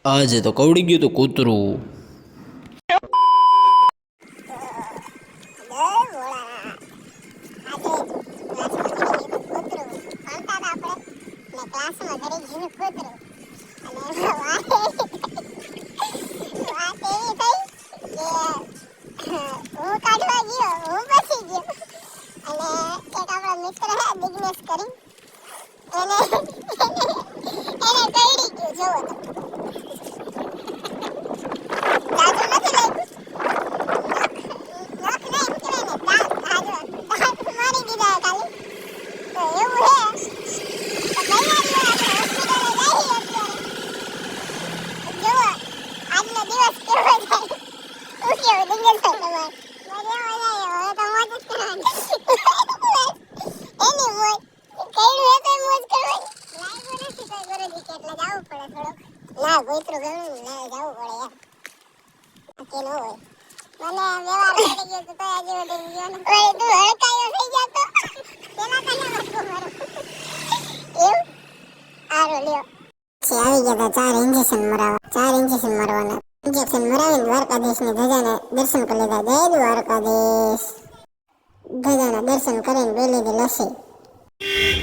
આજે તો કવડી ગયું તું કૂતરું. આવી ગયા હતા 4 ઇન્જેક્શન મરાવવા. 4 ઇન્જેક્શન મરવાના. ઇન્જેક્શન મરાવીને દ્વારકાધીશની ધજાને દર્શન કરી લીધા. જય દ્વારકાધીશ. ધજાના દર્શન કરીને પી લીધી લસ્સી.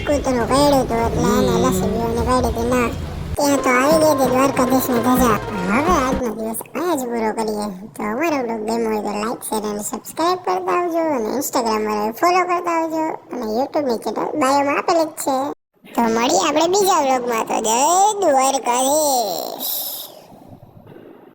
કૂતરું કાઢ્યું હતું એટલે એને લસ્સી પીવાની કાઢી હતી. ના, ત્યાં તો આવી ગઈ હતી દ્વારકાધીશની ધજા. હવે આજનો દિવસ અહીંયા જ પૂરો કરીએ. તો અમારો બ્લોગ ગમ્યો હોય તો લાઈક, શેર અને સબસ્ક્રાઈબ કરતા આવજો. અને ઇન્સ્ટાગ્રામ પર ફોલો કરતા આવજો. અને યુટ્યુબની ચેનલ બાયોમાં આપેલી જ છે. તો મળીએ આપણે બીજા વ્લોગમાં. તો જય દ્વારકાધીશ.